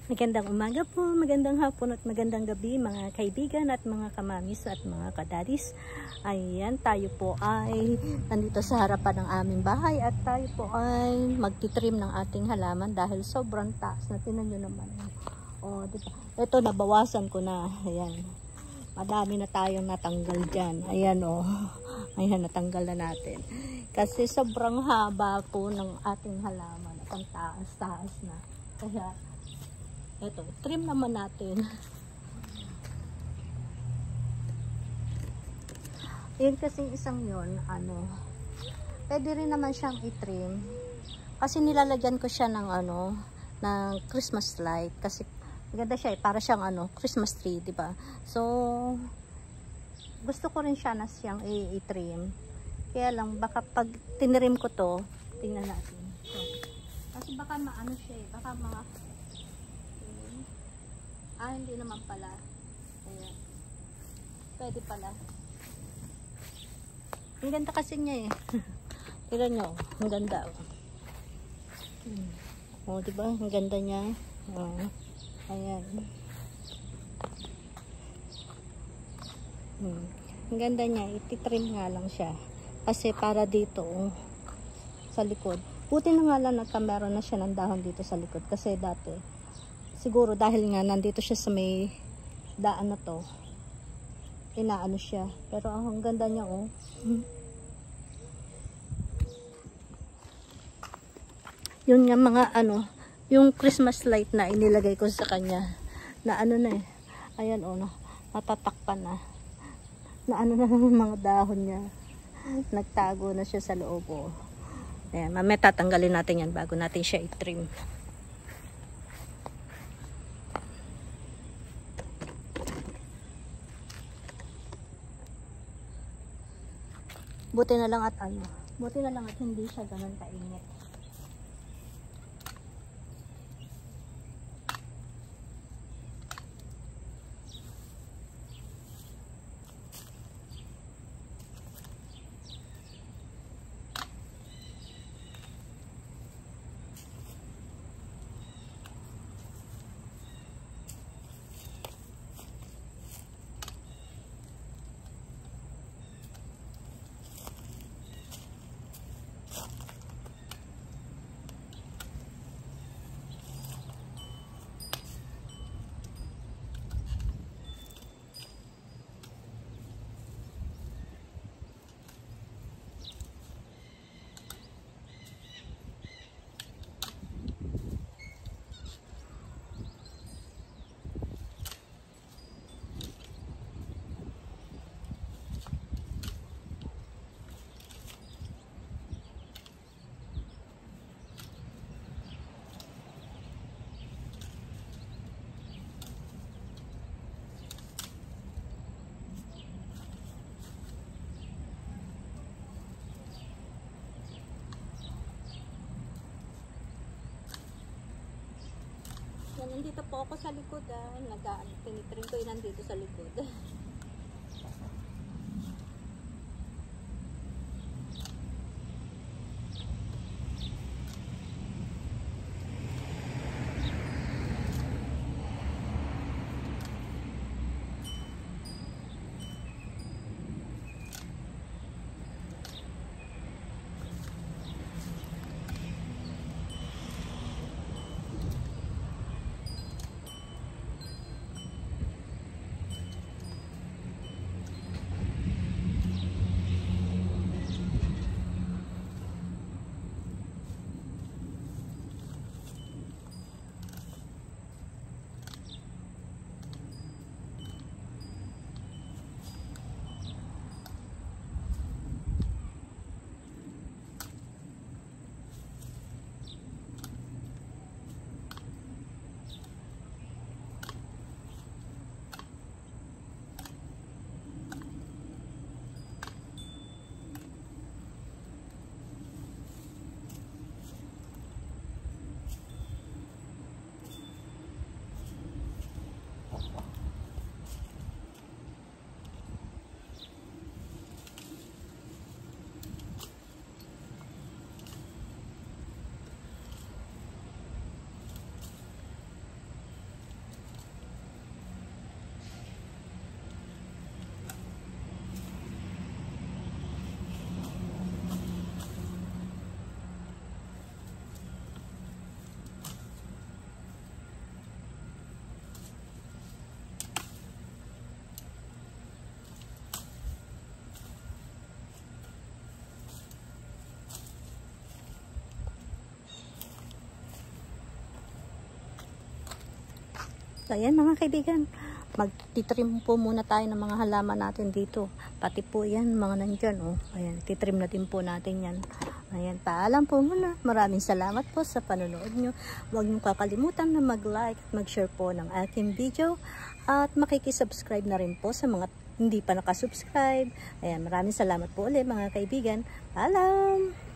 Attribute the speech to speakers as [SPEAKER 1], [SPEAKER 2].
[SPEAKER 1] Magandang umaga po, magandang hapon at magandang gabi mga kaibigan at mga kamamis at mga kadadis. Ayan, tayo po ay nandito sa harapan ng aming bahay at tayo po ay magtitrim ng ating halaman dahil sobrang taas na. Tingnan nyo naman. O, diba? Ito, nabawasan ko na. Ayan. Madami na tayong natanggal dyan. Ayan o. Ayan, natanggal na natin. Kasi sobrang haba po ng ating halaman. At ang taas-taas na. Kaya, eto, trim naman natin. Yun kasi isang yun, pwede rin naman siyang i-trim. Kasi nilalagyan ko siya ng ng Christmas light. Kasi maganda siya para siyang Christmas tree, di ba? So, gusto ko rin siya na siyang i-trim. Kaya lang, baka pag tinrim ko to, tingnan natin. So, kasi baka maano siya baka mga hindi naman pala. Ayan. Pwede pala. Ang ganda kasi niya Tignan nyo. Ang ganda. Diba? Ang ganda niya. Ayan. Ang ganda niya. Ititrim nga lang siya. Kasi para dito, sa likod. Buti na nga lang meron na siya ng dahon dito sa likod. Kasi dati, siguro dahil nga nandito siya sa may daan na to, inaano siya. Pero ang ganda niya Yun nga mga yung Christmas light na inilagay ko sa kanya. Na ayan natatakpan na. Na na naman mga dahon niya. Nagtago na siya sa loob Ayan, mamaya tatanggalin natin yan bago natin siya i-trim. Buti na lang at hindi siya ganun kainit. Nandito po ako sa likod tinitrim ko yun nandito sa likod. Ayan mga kaibigan, magtitrim po muna tayo ng mga halaman natin dito. Pati po yan, mga nandyan. Oh. Ayan, titrim na din po natin yan. Ayan, paalam po muna. Maraming salamat po sa panonood nyo. Huwag nyo kakalimutan na mag-like at mag-share po ng aking video. At makikisubscribe na rin po sa mga hindi pa nakasubscribe. Ayan, maraming salamat po ulit mga kaibigan. Paalam!